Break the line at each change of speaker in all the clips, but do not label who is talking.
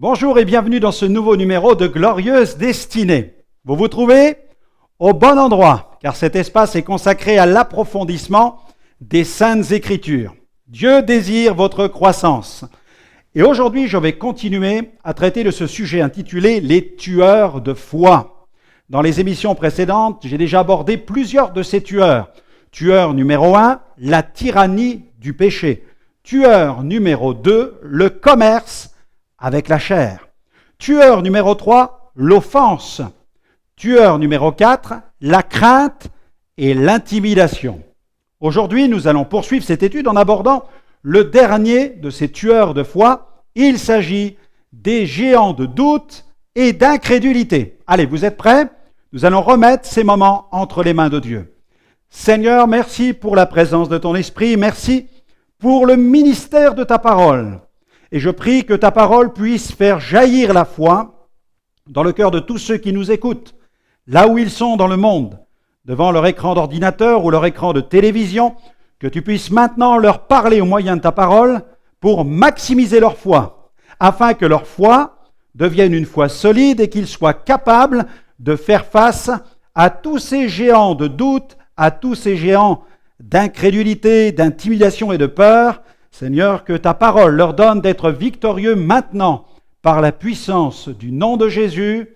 Bonjour et bienvenue dans ce nouveau numéro de Glorieuse Destinée. Vous vous trouvez au bon endroit, car cet espace est consacré à l'approfondissement des Saintes Écritures. Dieu désire votre croissance. Et aujourd'hui, je vais continuer à traiter de ce sujet intitulé « Les tueurs de foi ». Dans les émissions précédentes, j'ai déjà abordé plusieurs de ces tueurs. Tueur numéro 1, la tyrannie du péché. Tueur numéro 2, le commerce avec la chair. Tueur numéro 3, l'offense. Tueur numéro 4, la crainte et l'intimidation. Aujourd'hui, nous allons poursuivre cette étude en abordant le dernier de ces tueurs de foi. Il s'agit des géants de doute et d'incrédulité. Allez, vous êtes prêts? Nous allons remettre ces moments entre les mains de Dieu. Seigneur, merci pour la présence de ton esprit. Merci pour le ministère de ta parole. Et je prie que ta parole puisse faire jaillir la foi dans le cœur de tous ceux qui nous écoutent, là où ils sont dans le monde, devant leur écran d'ordinateur ou leur écran de télévision, que tu puisses maintenant leur parler au moyen de ta parole pour maximiser leur foi, afin que leur foi devienne une foi solide et qu'ils soient capables de faire face à tous ces géants de doute, à tous ces géants d'incrédulité, d'intimidation et de peur. Seigneur, que ta parole leur donne d'être victorieux maintenant par la puissance du nom de Jésus.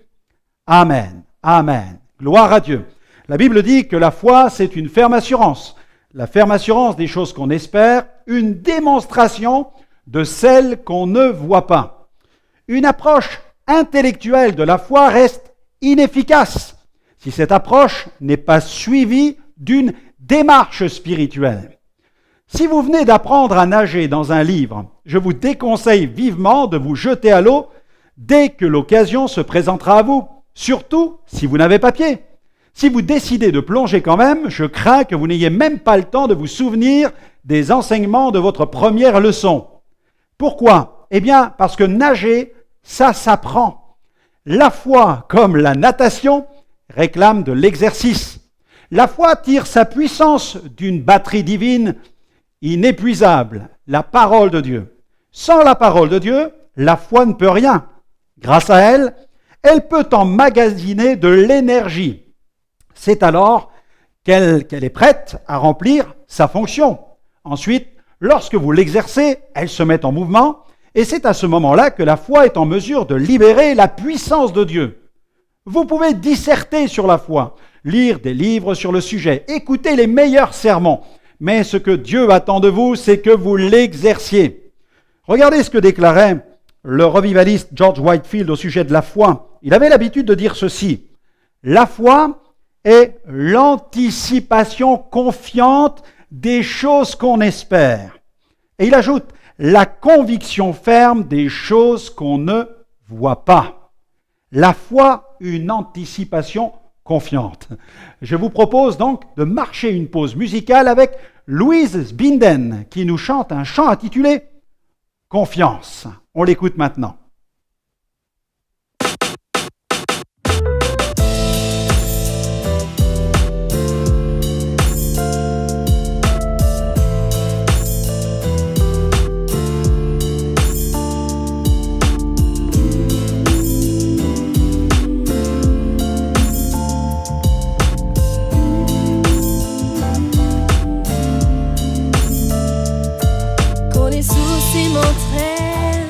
Amen. Amen. Gloire à Dieu. La Bible dit que la foi, c'est une ferme assurance. La ferme assurance des choses qu'on espère, une démonstration de celles qu'on ne voit pas. Une approche intellectuelle de la foi reste inefficace si cette approche n'est pas suivie d'une démarche spirituelle. Si vous venez d'apprendre à nager dans un livre, je vous déconseille vivement de vous jeter à l'eau dès que l'occasion se présentera à vous, surtout si vous n'avez pas pied. Si vous décidez de plonger quand même, je crains que vous n'ayez même pas le temps de vous souvenir des enseignements de votre première leçon. Pourquoi? Eh bien, parce que nager, ça s'apprend. La foi, comme la natation, réclame de l'exercice. La foi tire sa puissance d'une batterie divine inépuisable, la parole de Dieu. Sans la parole de Dieu, la foi ne peut rien. Grâce à elle, elle peut emmagasiner de l'énergie. C'est alors qu'elle est prête à remplir sa fonction. Ensuite, lorsque vous l'exercez, elle se met en mouvement et c'est à ce moment-là que la foi est en mesure de libérer la puissance de Dieu. Vous pouvez disserter sur la foi, lire des livres sur le sujet, écouter les meilleurs sermons, mais ce que Dieu attend de vous, c'est que vous l'exerciez. Regardez ce que déclarait le revivaliste George Whitefield au sujet de la foi. Il avait l'habitude de dire ceci: la foi est l'anticipation confiante des choses qu'on espère. Et il ajoute, la conviction ferme des choses qu'on ne voit pas. La foi, une anticipation confiante. Je vous propose donc de marcher une pause musicale avec Louise Binden qui nous chante un chant intitulé « Confiance ». On l'écoute maintenant.
Quand les soucis m'entraînent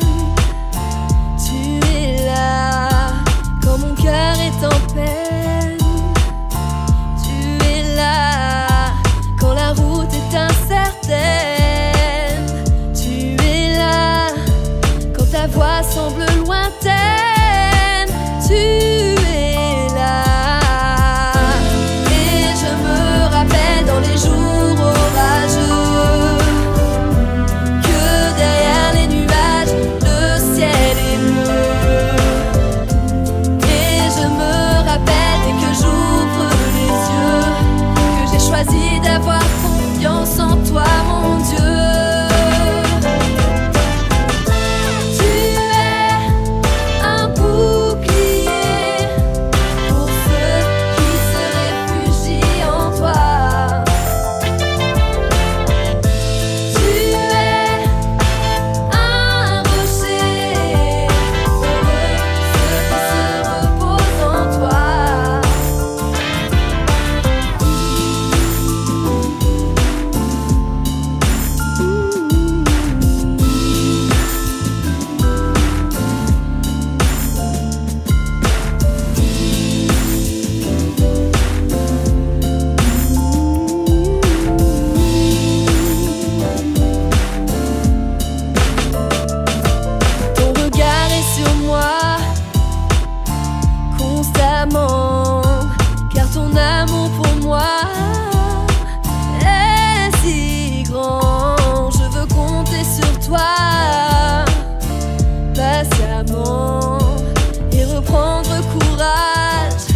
courage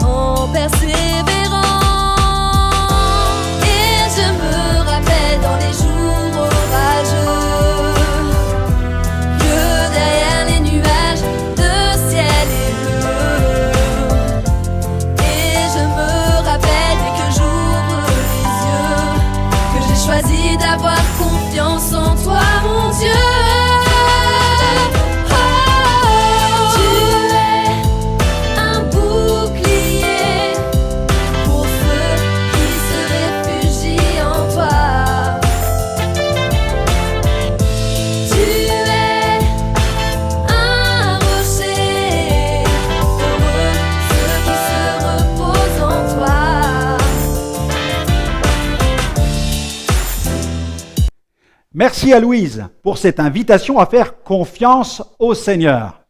en persévérant. Et je me rappelle dans les jours orageux que derrière les nuages le ciel est bleu. Et je me rappelle dès que j'ouvre les yeux que j'ai choisi d'avoir confiance en toi, mon Dieu.
Merci à Louise pour cette invitation à faire confiance au Seigneur.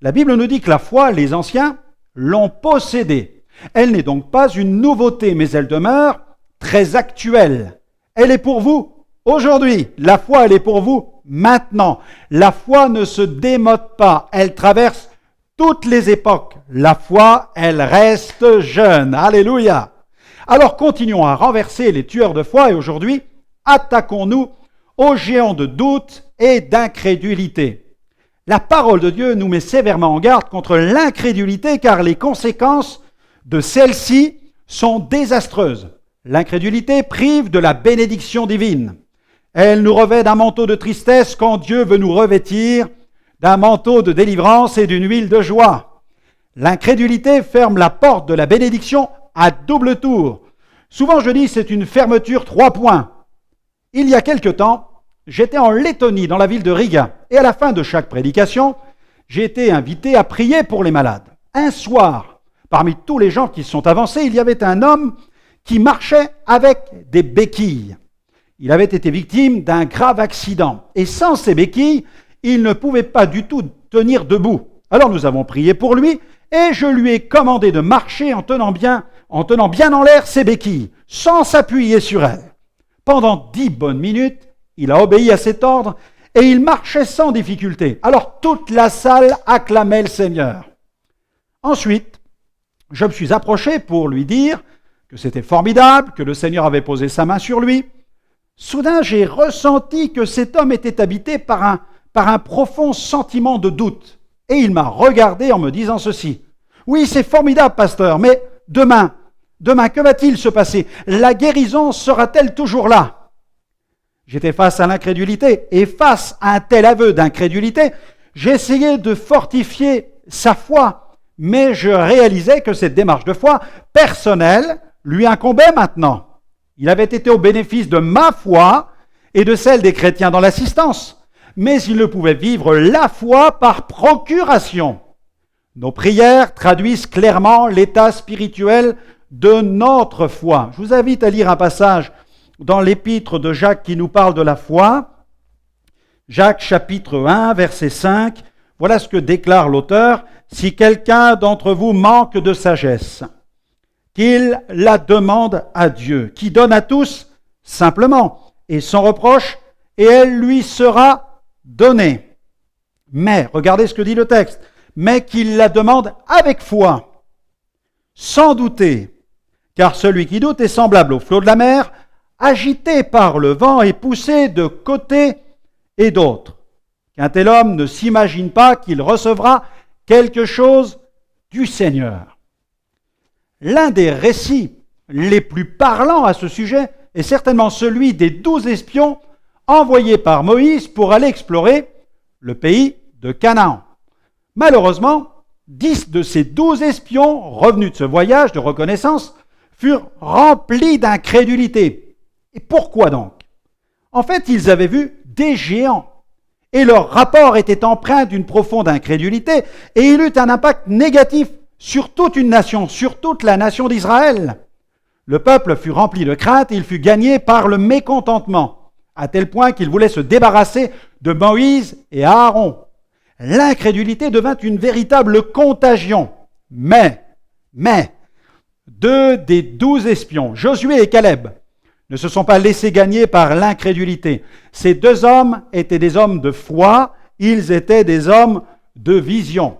La Bible nous dit que la foi, les anciens l'ont possédée. Elle n'est donc pas une nouveauté, mais elle demeure très actuelle. Elle est pour vous aujourd'hui. La foi, elle est pour vous maintenant. La foi ne se démode pas. Elle traverse toutes les époques. La foi, elle reste jeune. Alléluia. Alors continuons à renverser les tueurs de foi et aujourd'hui, attaquons-nous aux géants de doute et d'incrédulité. La parole de Dieu nous met sévèrement en garde contre l'incrédulité car les conséquences de celle-ci sont désastreuses. L'incrédulité prive de la bénédiction divine. Elle nous revêt d'un manteau de tristesse quand Dieu veut nous revêtir d'un manteau de délivrance et d'une huile de joie. L'incrédulité ferme la porte de la bénédiction à double tour. Souvent je dis c'est une fermeture 3 points. Il y a quelque temps, j'étais en Lettonie, dans la ville de Riga, et à la fin de chaque prédication, j'ai été invité à prier pour les malades. Un soir, parmi tous les gens qui sont avancés, il y avait un homme qui marchait avec des béquilles. Il avait été victime d'un grave accident, et sans ces béquilles, il ne pouvait pas du tout tenir debout. Alors nous avons prié pour lui, et je lui ai commandé de marcher en tenant bien en l'air ses béquilles, sans s'appuyer sur elles. Pendant 10 bonnes minutes, il a obéi à cet ordre et il marchait sans difficulté. Alors toute la salle acclamait le Seigneur. Ensuite, je me suis approché pour lui dire que c'était formidable, que le Seigneur avait posé sa main sur lui. Soudain, j'ai ressenti que cet homme était habité par un profond sentiment de doute. Et il m'a regardé en me disant ceci. « Oui, c'est formidable, pasteur, mais demain, que va-t-il se passer? La guérison sera-t-elle toujours là ?» J'étais face à l'incrédulité et face à un tel aveu d'incrédulité, j'essayais de fortifier sa foi, mais je réalisais que cette démarche de foi personnelle lui incombait maintenant. Il avait été au bénéfice de ma foi et de celle des chrétiens dans l'assistance, mais il ne pouvait vivre la foi par procuration. Nos prières traduisent clairement l'état spirituel de notre foi. Je vous invite à lire un passage dans l'épître de Jacques qui nous parle de la foi. Jacques chapitre 1, verset 5. Voilà ce que déclare l'auteur. « Si quelqu'un d'entre vous manque de sagesse, qu'il la demande à Dieu, qui donne à tous simplement et sans reproche, et elle lui sera donnée. Mais, regardez ce que dit le texte, mais qu'il la demande avec foi, sans douter. Car celui qui doute est semblable au flot de la mer, agité par le vent et poussé de côté et d'autre. Qu'un tel homme ne s'imagine pas qu'il recevra quelque chose du Seigneur. » L'un des récits les plus parlants à ce sujet est certainement celui des 12 espions envoyés par Moïse pour aller explorer le pays de Canaan. Malheureusement, 10 de ces 12 espions revenus de ce voyage de reconnaissance furent remplis d'incrédulité. Et pourquoi donc? En fait, ils avaient vu des géants et leur rapport était empreint d'une profonde incrédulité et il eut un impact négatif sur toute une nation, sur toute la nation d'Israël. Le peuple fut rempli de crainte et il fut gagné par le mécontentement, à tel point qu'il voulait se débarrasser de Moïse et Aaron. L'incrédulité devint une véritable contagion. Mais, 2 des 12 espions, Josué et Caleb, ne se sont pas laissés gagner par l'incrédulité. Ces 2 hommes étaient des hommes de foi, ils étaient des hommes de vision.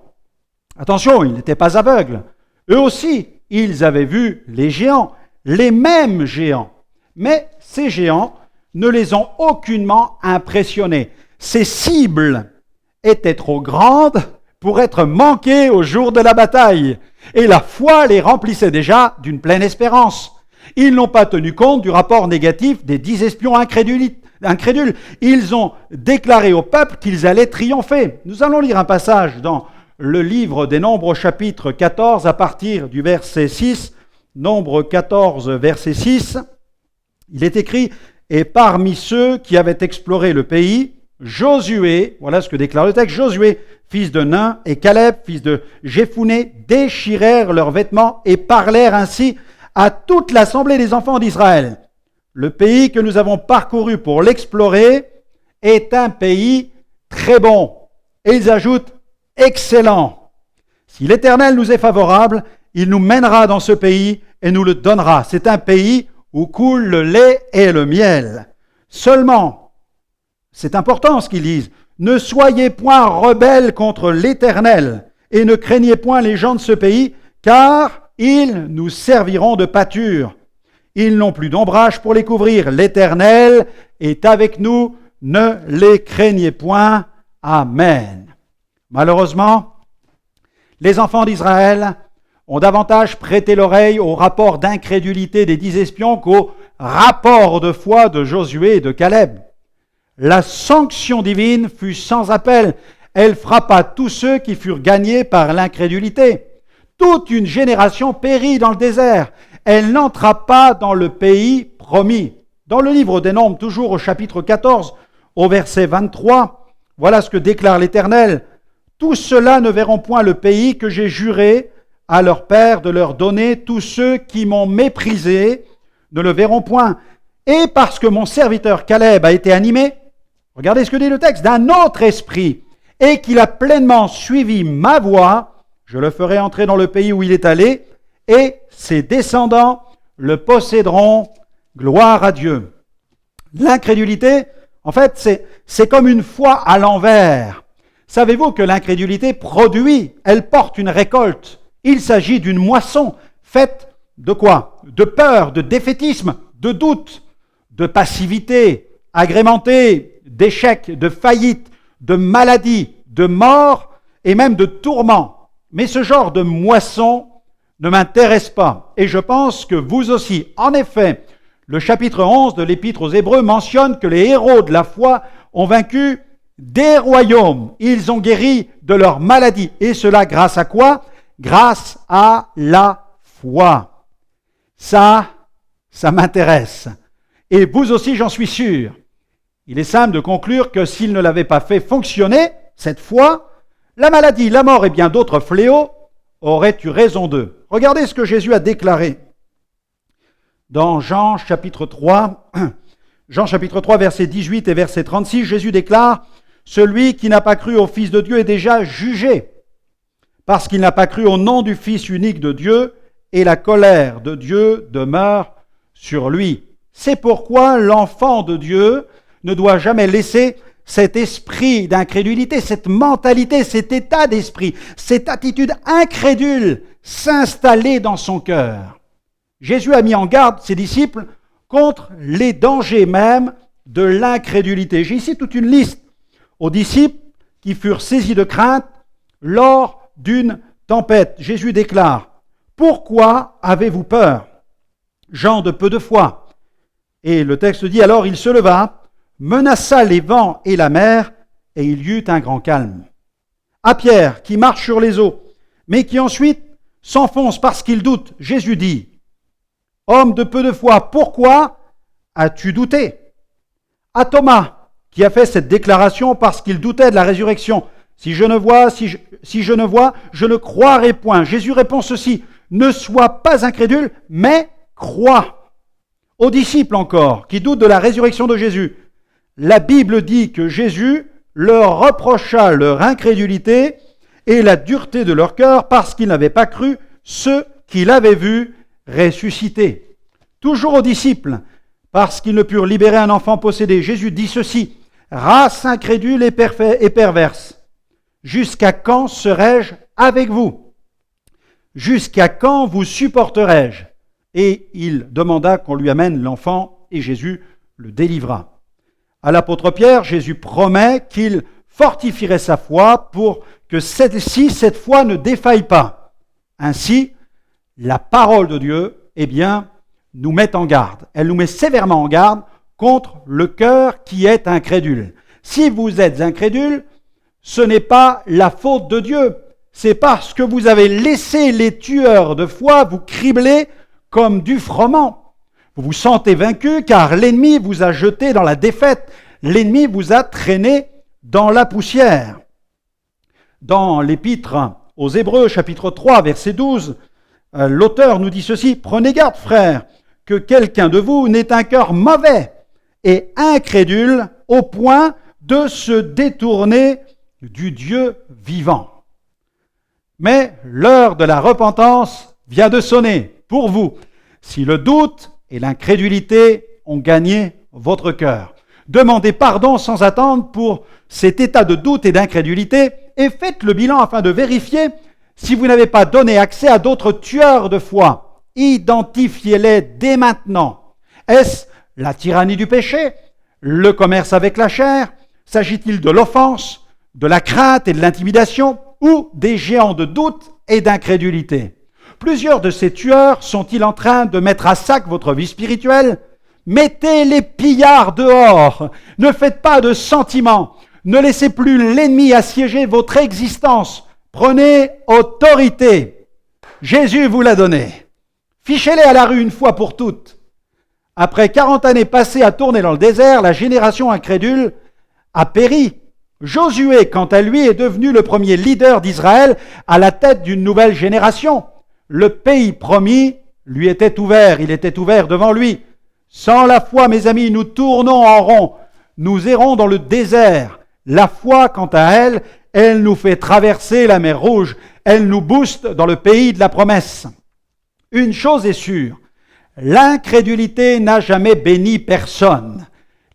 Attention, ils n'étaient pas aveugles. Eux aussi, ils avaient vu les géants, les mêmes géants. Mais ces géants ne les ont aucunement impressionnés. Ces cibles étaient trop grandes pour être manquées au jour de la bataille. Et la foi les remplissait déjà d'une pleine espérance. Ils n'ont pas tenu compte du rapport négatif des 10 espions incrédules. Ils ont déclaré au peuple qu'ils allaient triompher. Nous allons lire un passage dans le livre des Nombres au chapitre 14 à partir du verset 6. Nombre 14, verset 6. Il est écrit « Et parmi ceux qui avaient exploré le pays, Josué, voilà ce que déclare le texte, Josué, fils de Nun, et Caleb, fils de Jephouné, déchirèrent leurs vêtements et parlèrent ainsi à toute l'assemblée des enfants d'Israël. Le pays que nous avons parcouru pour l'explorer est un pays très bon. » Et ils ajoutent « excellent. Si l'Éternel nous est favorable, il nous mènera dans ce pays et nous le donnera. C'est un pays où coule le lait et le miel. Seulement, c'est important ce qu'ils disent, ne soyez point rebelles contre l'Éternel et ne craignez point les gens de ce pays, car ils nous serviront de pâture. Ils n'ont plus d'ombrage pour les couvrir. L'Éternel est avec nous, ne les craignez point. Amen. Malheureusement, les enfants d'Israël ont davantage prêté l'oreille au rapport d'incrédulité des 10 espions qu'au rapport de foi de Josué et de Caleb. La sanction divine fut sans appel. Elle frappa tous ceux qui furent gagnés par l'incrédulité. Toute une génération périt dans le désert. Elle n'entra pas dans le pays promis. Dans le livre des Nombres, toujours au chapitre 14, au verset 23, voilà ce que déclare l'Éternel. « Tous ceux-là ne verront point le pays que j'ai juré à leur père de leur donner. Tous ceux qui m'ont méprisé ne le verront point. Et parce que mon serviteur Caleb a été animé, regardez ce que dit le texte, d'un autre esprit, et qu'il a pleinement suivi ma voie, je le ferai entrer dans le pays où il est allé, et ses descendants le posséderont. Gloire à Dieu. » L'incrédulité, en fait, c'est comme une foi à l'envers. Savez-vous que l'incrédulité produit, elle porte une récolte. Il s'agit d'une moisson faite de quoi? De peur, de défaitisme, de doute, de passivité, agrémentée d'échecs, de faillites, de maladies, de mort et même de tourments. Mais ce genre de moisson ne m'intéresse pas. Et je pense que vous aussi. En effet, le chapitre 11 de l'Épître aux Hébreux mentionne que les héros de la foi ont vaincu des royaumes. Ils ont guéri de leurs maladies. Et cela grâce à quoi? Grâce à la foi. Ça m'intéresse. Et vous aussi, j'en suis sûr. Il est simple de conclure que s'il ne l'avait pas fait fonctionner, cette foi, la maladie, la mort et bien d'autres fléaux auraient eu raison d'eux. Regardez ce que Jésus a déclaré dans Jean chapitre 3, versets 18 et verset 36. Jésus déclare « Celui qui n'a pas cru au Fils de Dieu est déjà jugé, parce qu'il n'a pas cru au nom du Fils unique de Dieu, et la colère de Dieu demeure sur lui. C'est pourquoi l'enfant de Dieu ne doit jamais laisser cet esprit d'incrédulité, cette mentalité, cet état d'esprit, cette attitude incrédule s'installer dans son cœur. » Jésus a mis en garde ses disciples contre les dangers même de l'incrédulité. J'ai ici toute une liste aux disciples qui furent saisis de crainte lors d'une tempête. Jésus déclare « Pourquoi avez-vous peur, gens de peu de foi ?» Et le texte dit « Alors il se leva, menaça les vents et la mer, et il y eut un grand calme. » À Pierre, qui marche sur les eaux, mais qui ensuite s'enfonce parce qu'il doute, Jésus dit « Homme de peu de foi, pourquoi as-tu douté ?» À Thomas, qui a fait cette déclaration parce qu'il doutait de la résurrection, « Si je ne vois, je ne croirai point. » Jésus répond ceci, « Ne sois pas incrédule, mais crois. » Aux disciples encore, qui doutent de la résurrection de Jésus, la Bible dit que Jésus leur reprocha leur incrédulité et la dureté de leur cœur parce qu'ils n'avaient pas cru ceux qu'il avait vus ressusciter. Toujours aux disciples, parce qu'ils ne purent libérer un enfant possédé, Jésus dit ceci, « Race incrédule et perverse, Jusqu'à quand serai-je avec vous? Jusqu'à quand vous supporterai-je? Et il demanda qu'on lui amène l'enfant, et Jésus le délivra. À l'apôtre Pierre, Jésus promet qu'il fortifierait sa foi pour que celle-ci, cette foi, ne défaille pas. Ainsi, la parole de Dieu, nous met en garde. Elle nous met sévèrement en garde contre le cœur qui est incrédule. Si vous êtes incrédule, ce n'est pas la faute de Dieu. C'est parce que vous avez laissé les tueurs de foi vous cribler comme du froment. Vous vous sentez vaincu car l'ennemi vous a jeté dans la défaite. L'ennemi vous a traîné dans la poussière. Dans l'épître aux Hébreux, chapitre 3, verset 12, l'auteur nous dit ceci: « Prenez garde, frères, que quelqu'un de vous n'ait un cœur mauvais et incrédule au point de se détourner du Dieu vivant. » Mais l'heure de la repentance vient de sonner pour vous, si le doute et l'incrédulité ont gagné votre cœur. Demandez pardon sans attendre pour cet état de doute et d'incrédulité et faites le bilan afin de vérifier si vous n'avez pas donné accès à d'autres tueurs de foi. Identifiez-les dès maintenant. Est-ce la tyrannie du péché? Le commerce avec la chair? S'agit-il de l'offense, de la crainte et de l'intimidation ou des géants de doute et d'incrédulité? Plusieurs de ces tueurs sont-ils en train de mettre à sac votre vie spirituelle? Mettez les pillards dehors. Ne faites pas de sentiments. Ne laissez plus l'ennemi assiéger votre existence. Prenez autorité. Jésus vous l'a donné. Fichez-les à la rue une fois pour toutes. Après 40 années passées à tourner dans le désert, la génération incrédule a péri. Josué, quant à lui, est devenu le premier leader d'Israël à la tête d'une nouvelle génération. Le pays promis lui était ouvert, il était ouvert devant lui. Sans la foi, mes amis, nous tournons en rond, nous errons dans le désert. La foi, quant à elle, elle nous fait traverser la mer Rouge, elle nous booste dans le pays de la promesse. Une chose est sûre, l'incrédulité n'a jamais béni personne.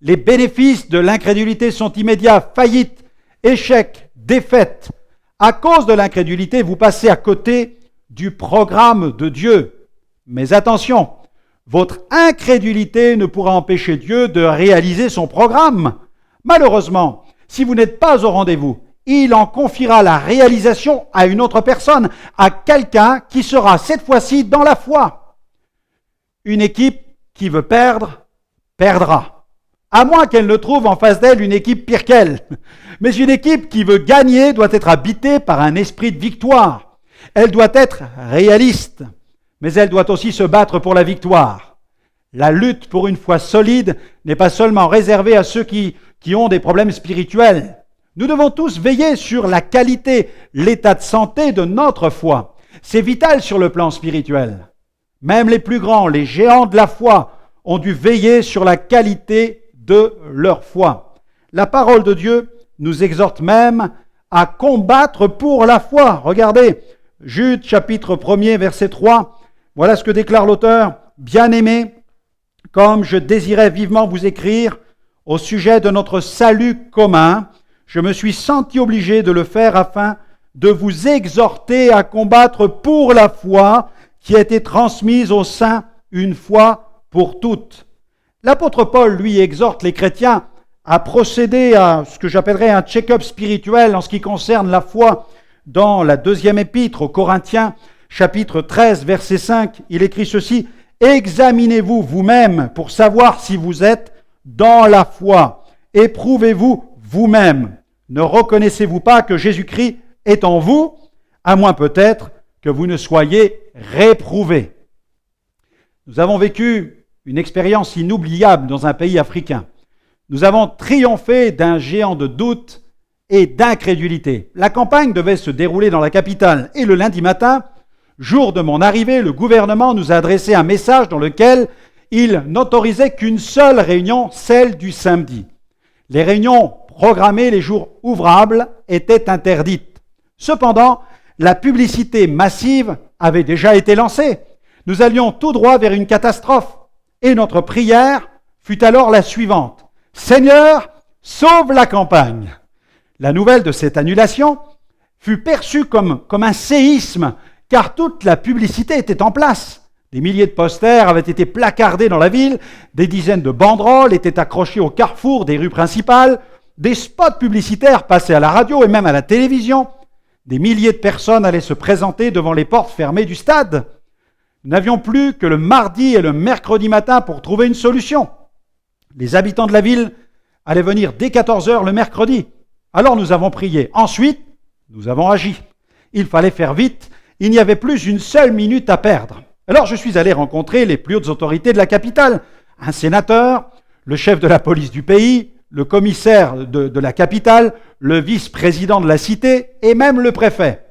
Les bénéfices de l'incrédulité sont immédiats: faillite, échec, défaite. À cause de l'incrédulité, vous passez à côté du programme de Dieu. Mais attention, votre incrédulité ne pourra empêcher Dieu de réaliser son programme. Malheureusement, si vous n'êtes pas au rendez-vous, il en confiera la réalisation à une autre personne, à quelqu'un qui sera cette fois-ci dans la foi. Une équipe qui veut perdre, perdra. À moins qu'elle ne trouve en face d'elle une équipe pire qu'elle. Mais une équipe qui veut gagner doit être habitée par un esprit de victoire. Elle doit être réaliste, mais elle doit aussi se battre pour la victoire. La lutte pour une foi solide n'est pas seulement réservée à ceux qui ont des problèmes spirituels. Nous devons tous veiller sur la qualité, l'état de santé de notre foi. C'est vital sur le plan spirituel. Même les plus grands, les géants de la foi, ont dû veiller sur la qualité de leur foi. La parole de Dieu nous exhorte même à combattre pour la foi. Regardez, Jude chapitre 1er, verset 3. Voilà ce que déclare l'auteur. « Bien-aimés, comme je désirais vivement vous écrire au sujet de notre salut commun, je me suis senti obligé de le faire afin de vous exhorter à combattre pour la foi qui a été transmise aux saints une fois pour toutes. » L'apôtre Paul, lui, exhorte les chrétiens à procéder à ce que j'appellerais un check-up spirituel en ce qui concerne la foi. Dans la deuxième épître aux Corinthiens, chapitre 13, verset 5, il écrit ceci: « Examinez-vous vous-même pour savoir si vous êtes dans la foi. Éprouvez-vous vous-même. Ne reconnaissez-vous pas que Jésus-Christ est en vous, à moins peut-être que vous ne soyez réprouvés. » Nous avons vécu une expérience inoubliable dans un pays africain. Nous avons triomphé d'un géant de doute et d'incrédulité. La campagne devait se dérouler dans la capitale et le lundi matin, jour de mon arrivée, le gouvernement nous a adressé un message dans lequel il n'autorisait qu'une seule réunion, celle du samedi. Les réunions programmées les jours ouvrables étaient interdites. Cependant, la publicité massive avait déjà été lancée. Nous allions tout droit vers une catastrophe. Et notre prière fut alors la suivante: « Seigneur, sauve la campagne !» La nouvelle de cette annulation fut perçu comme un séisme, car toute la publicité était en place. Des milliers de posters avaient été placardés dans la ville, des dizaines de banderoles étaient accrochées au carrefour des rues principales, des spots publicitaires passaient à la radio et même à la télévision. Des milliers de personnes allaient se présenter devant les portes fermées du stade. Nous n'avions plus que le mardi et le mercredi matin pour trouver une solution. Les habitants de la ville allaient venir dès 14h le mercredi. Alors nous avons prié. Ensuite, nous avons agi. Il fallait faire vite. Il n'y avait plus une seule minute à perdre. Alors je suis allé rencontrer les plus hautes autorités de la capitale, un sénateur, le chef de la police du pays, le commissaire de la capitale, le vice-président de la cité et même le préfet.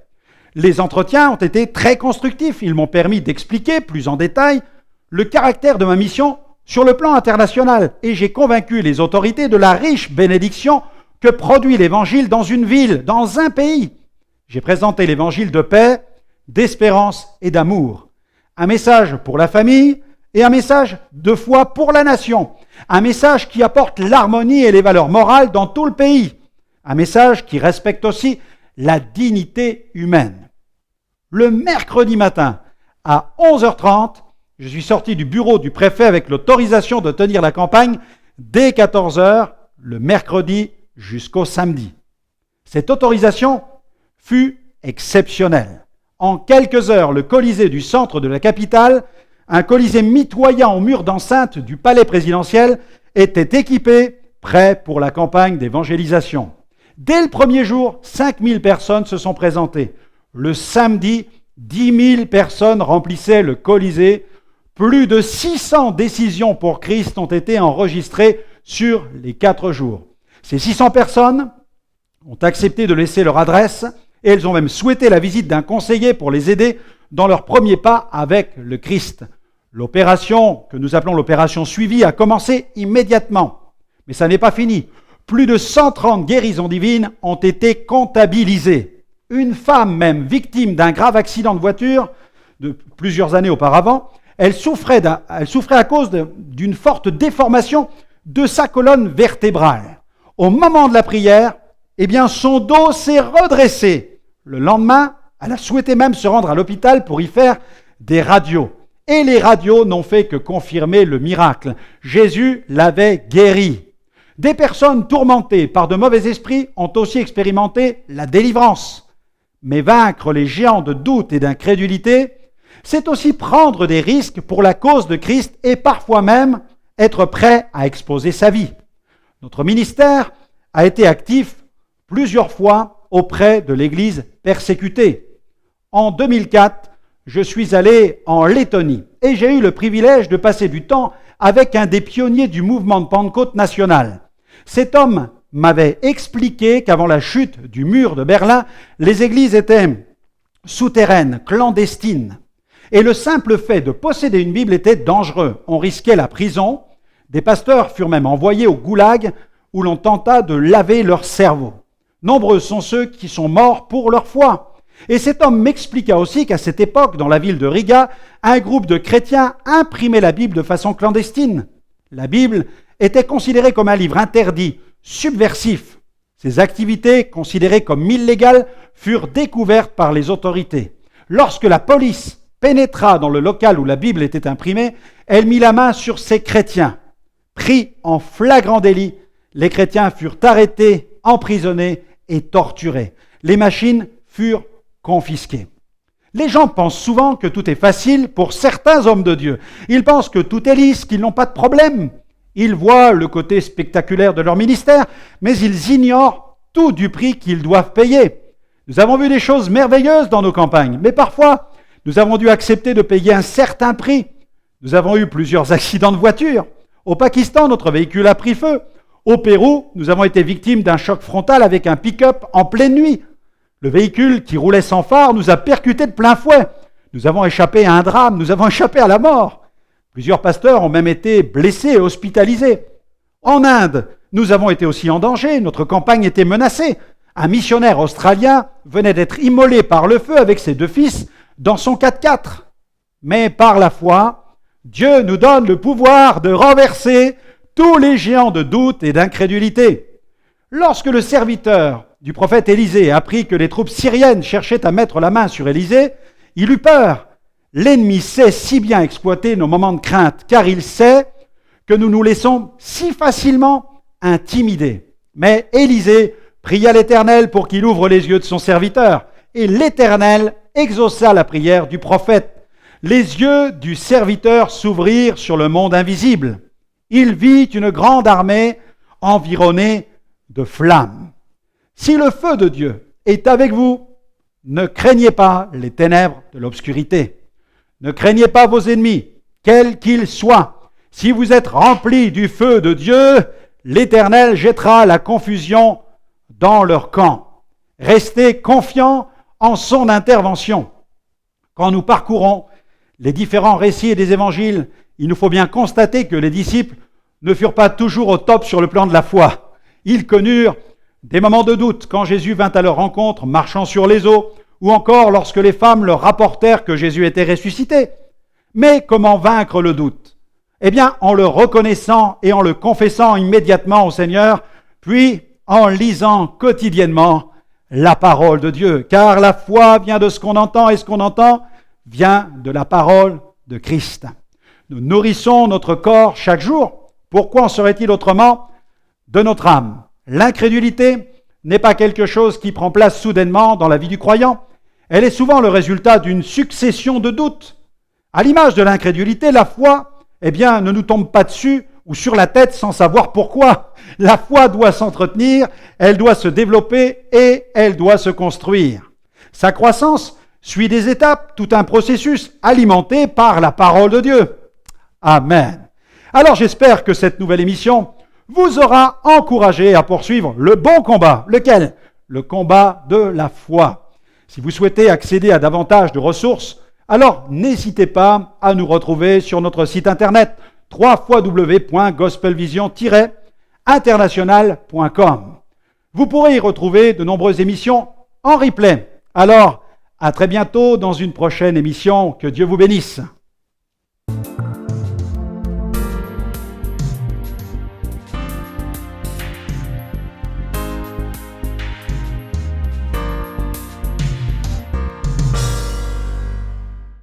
Les entretiens ont été très constructifs. Ils m'ont permis d'expliquer plus en détail le caractère de ma mission sur le plan international et j'ai convaincu les autorités de la riche bénédiction que produit l'Évangile dans une ville, dans un pays. J'ai présenté l'Évangile de paix, d'espérance et d'amour. Un message pour la famille et un message de foi pour la nation. Un message qui apporte l'harmonie et les valeurs morales dans tout le pays. Un message qui respecte aussi la dignité humaine. Le mercredi matin, à 11h30, je suis sorti du bureau du préfet avec l'autorisation de tenir la campagne dès 14h, le mercredi jusqu'au samedi. Cette autorisation fut exceptionnelle. En quelques heures, le Colisée du centre de la capitale, un Colisée mitoyen aux murs d'enceinte du palais présidentiel, était équipé, prêt pour la campagne d'évangélisation. Dès le premier jour, 5000 personnes se sont présentées. Le samedi, 10 000 personnes remplissaient le Colisée. Plus de 600 décisions pour Christ ont été enregistrées sur les 4 jours. Ces 600 personnes ont accepté de laisser leur adresse et elles ont même souhaité la visite d'un conseiller pour les aider dans leur premier pas avec le Christ. L'opération, que nous appelons l'opération suivie, a commencé immédiatement. Mais ça n'est pas fini. Plus de 130 guérisons divines ont été comptabilisées. Une femme même, victime d'un grave accident de voiture de plusieurs années auparavant, elle souffrait à cause d'une forte déformation de sa colonne vertébrale. Au moment de la prière, son dos s'est redressé. Le lendemain, elle a souhaité même se rendre à l'hôpital pour y faire des radios. Et les radios n'ont fait que confirmer le miracle. Jésus l'avait guéri. Des personnes tourmentées par de mauvais esprits ont aussi expérimenté la délivrance. Mais vaincre les géants de doute et d'incrédulité, c'est aussi prendre des risques pour la cause de Christ et parfois même être prêt à exposer sa vie. Notre ministère a été actif plusieurs fois auprès de l'Église persécutée. En 2004, je suis allé en Lettonie et j'ai eu le privilège de passer du temps avec un des pionniers du mouvement de Pentecôte national. Cet homme m'avait expliqué qu'avant la chute du mur de Berlin, les églises étaient souterraines, clandestines. Et le simple fait de posséder une Bible était dangereux. On risquait la prison. Des pasteurs furent même envoyés au goulag où l'on tenta de laver leur cerveau. Nombreux sont ceux qui sont morts pour leur foi. Et cet homme m'expliqua aussi qu'à cette époque, dans la ville de Riga, un groupe de chrétiens imprimait la Bible de façon clandestine. La Bible était considérée comme un livre interdit, subversif. Ces activités, considérées comme illégales, furent découvertes par les autorités. Lorsque la police pénétra dans le local où la Bible était imprimée, elle mit la main sur ces chrétiens. Pris en flagrant délit, les chrétiens furent arrêtés, emprisonnés et torturés. Les machines furent confisquées. Les gens pensent souvent que tout est facile pour certains hommes de Dieu. Ils pensent que tout est lisse, qu'ils n'ont pas de problème. Ils voient le côté spectaculaire de leur ministère, mais ils ignorent tout du prix qu'ils doivent payer. Nous avons vu des choses merveilleuses dans nos campagnes, mais parfois, nous avons dû accepter de payer un certain prix. Nous avons eu plusieurs accidents de voiture. Au Pakistan, notre véhicule a pris feu. Au Pérou, nous avons été victimes d'un choc frontal avec un pick-up en pleine nuit. Le véhicule qui roulait sans phare nous a percutés de plein fouet. Nous avons échappé à un drame, nous avons échappé à la mort. Plusieurs pasteurs ont même été blessés et hospitalisés. En Inde, nous avons été aussi en danger, notre campagne était menacée. Un missionnaire australien venait d'être immolé par le feu avec ses 2 fils dans son 4x4. Mais par la foi, Dieu nous donne le pouvoir de renverser tous les géants de doute et d'incrédulité. Lorsque le serviteur du prophète Élisée apprit que les troupes syriennes cherchaient à mettre la main sur Élisée, il eut peur. L'ennemi sait si bien exploiter nos moments de crainte, car il sait que nous nous laissons si facilement intimider. Mais Élisée pria l'Éternel pour qu'il ouvre les yeux de son serviteur, et l'Éternel exauça la prière du prophète. Les yeux du serviteur s'ouvrirent sur le monde invisible. Il vit une grande armée environnée de flammes. Si le feu de Dieu est avec vous, ne craignez pas les ténèbres de l'obscurité. Ne craignez pas vos ennemis, quels qu'ils soient. Si vous êtes remplis du feu de Dieu, l'Éternel jettera la confusion dans leur camp. Restez confiants en son intervention. Quand nous parcourons les différents récits des évangiles, il nous faut bien constater que les disciples ne furent pas toujours au top sur le plan de la foi. Ils connurent des moments de doute quand Jésus vint à leur rencontre marchant sur les eaux, ou encore lorsque les femmes leur rapportèrent que Jésus était ressuscité. Mais comment vaincre le doute ? Eh bien, en le reconnaissant et en le confessant immédiatement au Seigneur, puis en lisant quotidiennement la parole de Dieu. Car la foi vient de ce qu'on entend, et ce qu'on entend vient de la parole de Christ. Nous nourrissons notre corps chaque jour. Pourquoi en serait-il autrement de notre âme ? L'incrédulité n'est pas quelque chose qui prend place soudainement dans la vie du croyant. Elle est souvent le résultat d'une succession de doutes. À l'image de l'incrédulité, la foi, ne nous tombe pas dessus ou sur la tête sans savoir pourquoi. La foi doit s'entretenir, elle doit se développer et elle doit se construire. Sa croissance suit des étapes, tout un processus alimenté par la parole de Dieu. Amen. Alors j'espère que cette nouvelle émission vous aura encouragé à poursuivre le bon combat. Lequel ? Le combat de la foi. Si vous souhaitez accéder à davantage de ressources, alors n'hésitez pas à nous retrouver sur notre site internet www.gospelvision-international.com. Vous pourrez y retrouver de nombreuses émissions en replay. Alors, à très bientôt dans une prochaine émission. Que Dieu vous bénisse.